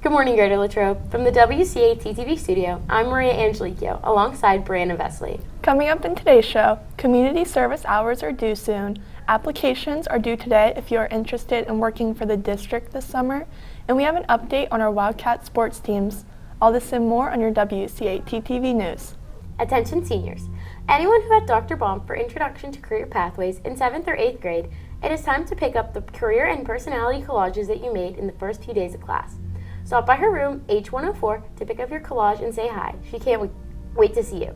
Good morning, Greater Latrobe. From the WCAT-TV studio, I'm Maria Angelico, alongside Brianna Vesley. Coming up in today's show, community service hours are due soon. Applications are due today if you are interested in working for the district this summer. And we have an update on our Wildcat sports teams. All this and more on your WCAT-TV news. Attention seniors. Anyone who had Dr. Baum for Introduction to Career Pathways in 7th or 8th grade, it is time to pick up the career and personality collages that you made in the first few days of class. Stop by her room, H104, to pick up your collage and say hi. She can't wait to see you.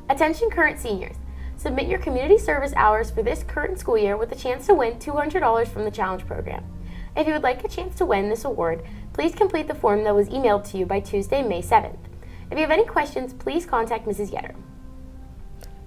Attention current seniors. Submit your community service hours for this current school year with a chance to win $200 from the Challenge Program. If you would like a chance to win this award, please complete the form that was emailed to you by Tuesday, May 7th. If you have any questions, please contact Mrs. Yetter.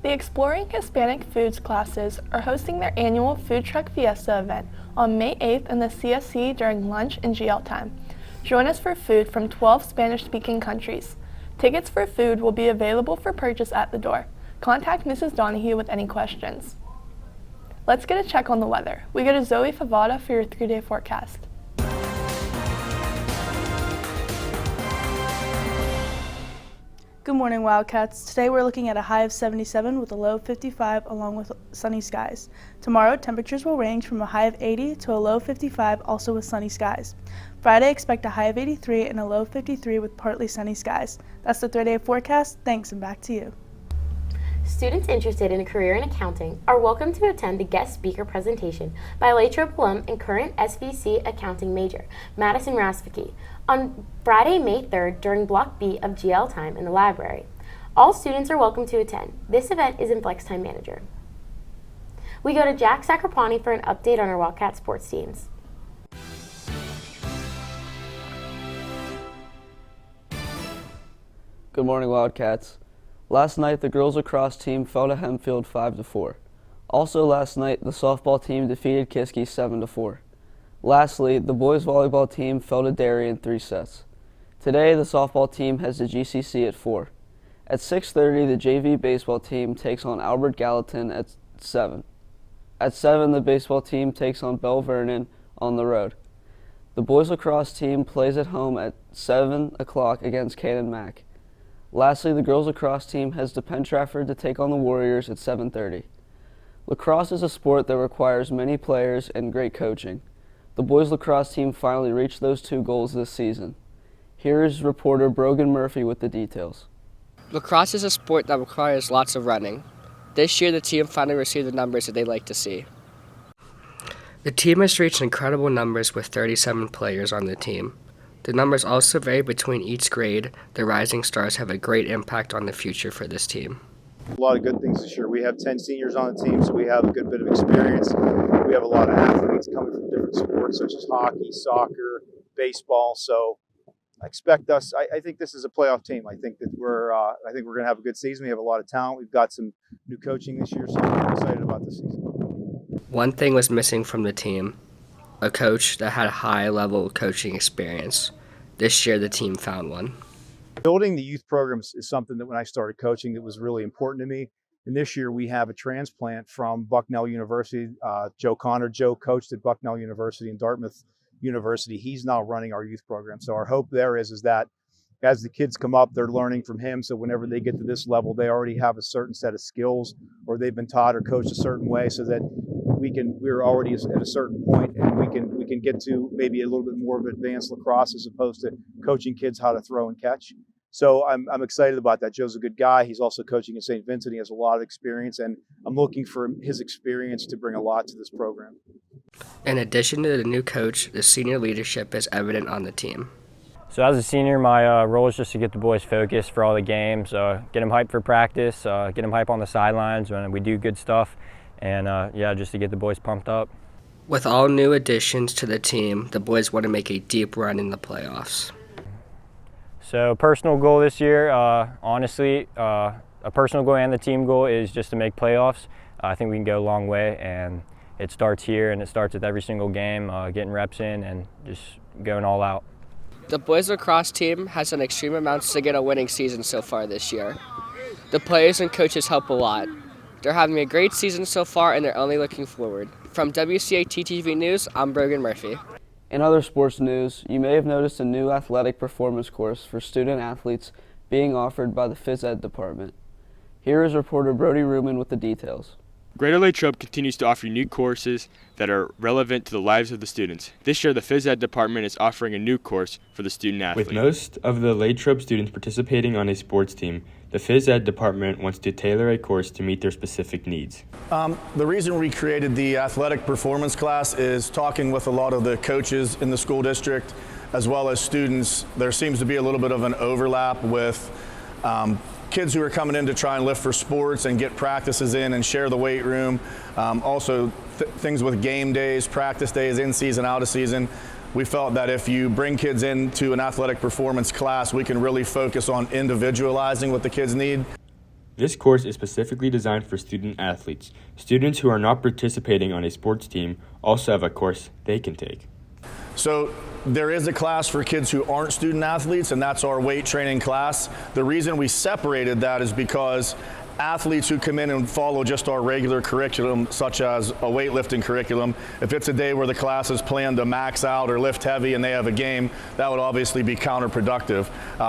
The Exploring Hispanic Foods classes are hosting their annual Food Truck Fiesta event on May 8th in the CSC during lunch and GL time. Join us for food from 12 Spanish-speaking countries. Tickets for food will be available for purchase at the door. Contact Mrs. Donahue with any questions. Let's get a check on the weather. We go to Zoe Favada for your 3-day forecast. Good morning, Wildcats. Today we're looking at a high of 77 with a low of 55 along with sunny skies. Tomorrow, temperatures will range from a high of 80 to a low of 55, also with sunny skies. Friday, expect a high of 83 and a low of 53 with partly sunny skies. That's the 3-day forecast. Thanks, and back to you. Students interested in a career in accounting are welcome to attend the guest speaker presentation by Latrobe alum and current SVC accounting major, Madison Rasvicki, on Friday, May 3rd during Block B of GL time in the library. All students are welcome to attend. This event is in Flex Time Manager. We go to Jack Sacrapani for an update on our Wildcat sports teams. Good morning, Wildcats. Last night, the girls lacrosse team fell to Hempfield 5-4. Also last night, the softball team defeated Kiski 7-4. Lastly, the boys volleyball team fell to Derry in 3 sets. Today, the softball team has the GCC at 4. At 6:30, the JV baseball team takes on Albert Gallatin at 7. At 7, the baseball team takes on Bell Vernon on the road. The boys lacrosse team plays at home at 7 o'clock against Cannon Mac. Lastly, the girls lacrosse team heads to Penn Trafford to take on the Warriors at 7:30. Lacrosse is a sport that requires many players and great coaching. The boys lacrosse team finally reached those 2 goals this season. Here is reporter Brogan Murphy with the details. Lacrosse is a sport that requires lots of running. This year, the team finally received the numbers that they like to see. The team has reached incredible numbers with 37 players on the team. The numbers also vary between each grade. The Rising Stars have a great impact on the future for this team. A lot of good things this year. We have 10 seniors on the team, so we have a good bit of experience. We have a lot of athletes coming from different sports such as hockey, soccer, baseball. So I expect us. I think this is a playoff team. I think that we're going to have a good season. We have a lot of talent. We've got some new coaching this year, so I'm excited about the season. One thing was missing from the team: a coach that had high-level coaching experience. This year, the team found one. Building the youth programs is something that when I started coaching that was really important to me. And this year we have a transplant from Bucknell University. Joe Connor. Joe coached at Bucknell University and Dartmouth University. He's now running our youth program. So our hope there is that as the kids come up, they're learning from him. So whenever they get to this level, they already have a certain set of skills, or they've been taught or coached a certain way, so that we're already at a certain point and we can get to maybe a little bit more of advanced lacrosse as opposed to coaching kids how to throw and catch. So I'm excited about that. Joe's a good guy. He's also coaching at St. Vincent. He has a lot of experience, and I'm looking for his experience to bring a lot to this program. In addition to the new coach, the senior leadership is evident on the team. So as a senior, my role is just to get the boys focused for all the games, get them hyped for practice, get them hyped on the sidelines when we do good stuff, and just to get the boys pumped up. With all new additions to the team, the boys want to make a deep run in the playoffs. So personal goal this year, honestly, a personal goal and the team goal is just to make playoffs. I think we can go a long way, and it starts here, and it starts with every single game, getting reps in and just going all out. The boys lacrosse team has done extreme amounts to get a winning season so far this year. The players and coaches help a lot. They're having a great season so far, and they're only looking forward. From WCAT TV News, I'm Brogan Murphy. In other sports news, you may have noticed a new athletic performance course for student athletes being offered by the Phys Ed department. Here is reporter Brody Ruman with the details. Greater Latrobe continues to offer unique courses that are relevant to the lives of the students. This year, the Phys Ed department is offering a new course for the student athlete. With most of the Latrobe students participating on a sports team, the Phys Ed department wants to tailor a course to meet their specific needs. The reason we created the athletic performance class is talking with a lot of the coaches in the school district as well as students. There seems to be a little bit of an overlap with kids who are coming in to try and lift for sports and get practices in and share the weight room. Also things with game days, practice days, in season, out of season. We felt that if you bring kids into an athletic performance class, we can really focus on individualizing what the kids need. This course is specifically designed for student athletes. Students who are not participating on a sports team also have a course they can take. So there is a class for kids who aren't student athletes, and that's our weight training class. The reason we separated that is because athletes who come in and follow just our regular curriculum, such as a weightlifting curriculum, if it's a day where the class is planned to max out or lift heavy and they have a game, that would obviously be counterproductive.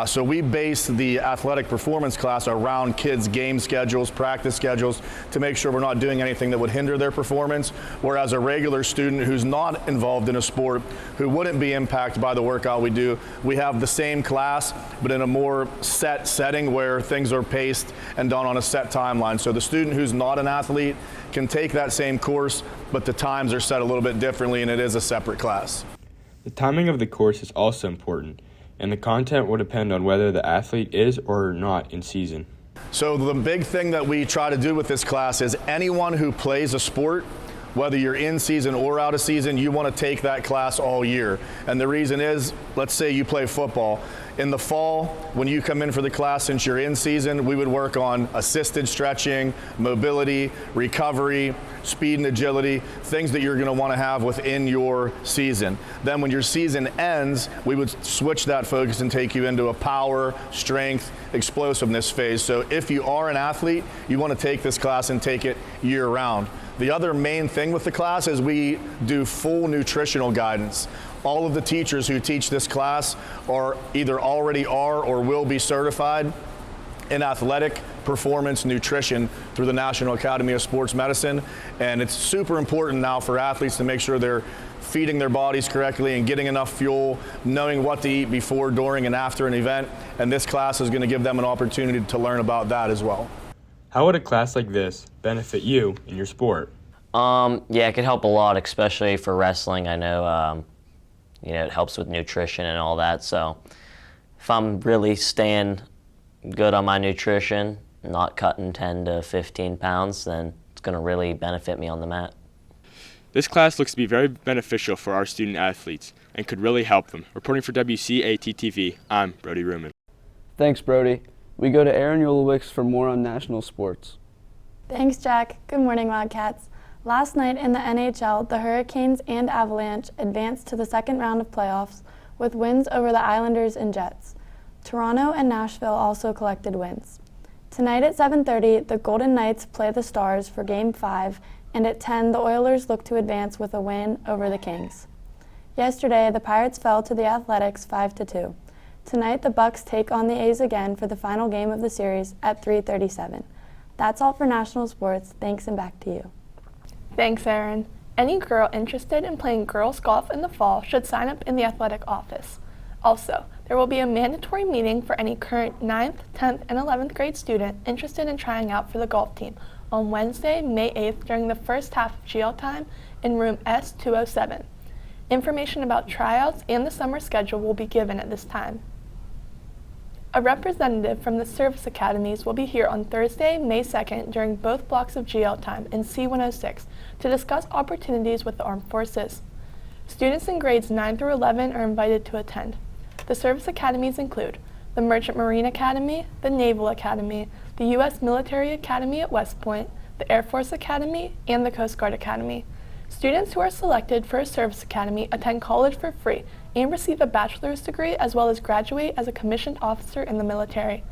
So we base the athletic performance class around kids' game schedules, practice schedules, to make sure we're not doing anything that would hinder their performance, whereas a regular student who's not involved in a sport, who wouldn't be impacted by the workout we do, we have the same class, but in a more set setting where things are paced and done on a set timeline. So the student who's not an athlete can take that same course, but the times are set a little bit differently and it is a separate class. The timing of the course is also important, and the content will depend on whether the athlete is or not in season. So the big thing that we try to do with this class is anyone who plays a sport, whether you're in season or out of season, you want to take that class all year. And the reason is, let's say you play football. In the fall, when you come in for the class, since you're in season, we would work on assisted stretching, mobility, recovery, speed and agility, things that you're going to want to have within your season. Then when your season ends, we would switch that focus and take you into a power, strength, explosiveness phase. So if you are an athlete, you want to take this class and take it year round. The other main thing with the class is we do full nutritional guidance. All of the teachers who teach this class are either already are or will be certified in athletic performance nutrition through the National Academy of Sports Medicine. And it's super important now for athletes to make sure they're feeding their bodies correctly and getting enough fuel, knowing what to eat before, during, and after an event. And this class is going to give them an opportunity to learn about that as well. How would a class like this benefit you in your sport? Yeah, it could help a lot, especially for wrestling. I know, it helps with nutrition and all that. So if I'm really staying good on my nutrition, not cutting 10 to 15 pounds, then it's going to really benefit me on the mat. This class looks to be very beneficial for our student athletes and could really help them. Reporting for WCAT-TV, I'm Brody Ruman. Thanks, Brody. We go to Aaron Ulowicz for more on national sports. Thanks, Jack. Good morning, Wildcats. Last night in the NHL, the Hurricanes and Avalanche advanced to the second round of playoffs with wins over the Islanders and Jets. Toronto and Nashville also collected wins. Tonight at 7:30, the Golden Knights play the Stars for Game 5, and at 10, the Oilers look to advance with a win over the Kings. Yesterday, the Pirates fell to the Athletics 5-2. Tonight, the Bucks take on the A's again for the final game of the series at 3:37. That's all for national sports. Thanks, and back to you. Thanks, Erin. Any girl interested in playing girls golf in the fall should sign up in the athletic office. Also, there will be a mandatory meeting for any current 9th, 10th, and 11th grade student interested in trying out for the golf team on Wednesday, May 8th during the first half of GL time in room S207. Information about tryouts and the summer schedule will be given at this time. A representative from the service academies will be here on Thursday, May 2nd during both blocks of GL time in C106 to discuss opportunities with the armed forces. Students in grades 9 through 11 are invited to attend. The service academies include the Merchant Marine Academy, the Naval Academy, the U.S. Military Academy at West Point, the Air Force Academy, and the Coast Guard Academy. Students who are selected for a service academy attend college for free and receive a bachelor's degree as well as graduate as a commissioned officer in the military.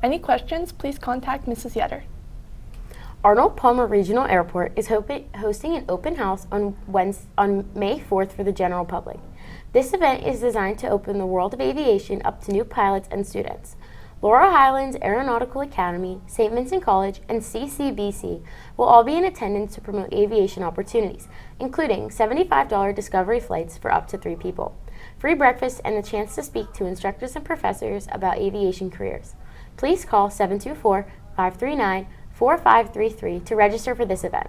Any questions, please contact Mrs. Yetter. Arnold Palmer Regional Airport is hosting an open house on May 4th for the general public. This event is designed to open the world of aviation up to new pilots and students. Laurel Highlands Aeronautical Academy, St. Vincent College, and CCBC will all be in attendance to promote aviation opportunities, including $75 Discovery flights for up to 3 people, free breakfast, and the chance to speak to instructors and professors about aviation careers. Please call 724-539-4533 to register for this event.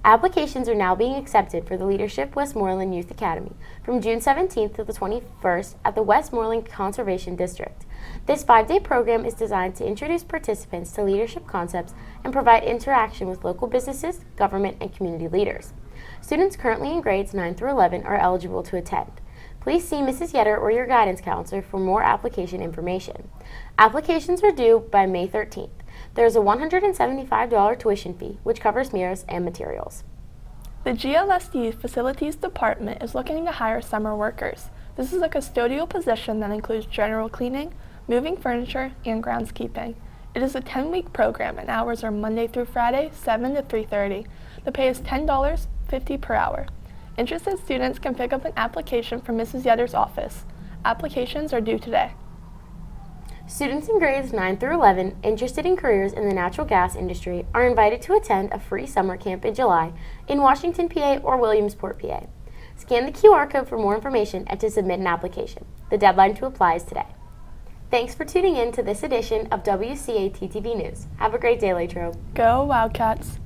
Applications are now being accepted for the Leadership Westmoreland Youth Academy from June 17th to the 21st at the Westmoreland Conservation District. This 5-day program is designed to introduce participants to leadership concepts and provide interaction with local businesses, government, and community leaders. Students currently in grades 9 through 11 are eligible to attend. Please see Mrs. Yetter or your guidance counselor for more application information. Applications are due by May 13th. There is a $175 tuition fee, which covers meals and materials. The GLSD Facilities Department is looking to hire summer workers. This is a custodial position that includes general cleaning, moving furniture, and groundskeeping. It is a 10-week program and hours are Monday through Friday, 7 to 3:30. The pay is $10.50 per hour. Interested students can pick up an application from Mrs. Yetter's office. Applications are due today. Students in grades 9 through 11 interested in careers in the natural gas industry are invited to attend a free summer camp in July in Washington, PA or Williamsport, PA. Scan the QR code for more information and to submit an application. The deadline to apply is today. Thanks for tuning in to this edition of WCAT-TV News. Have a great day, Latrobe. Go Wildcats!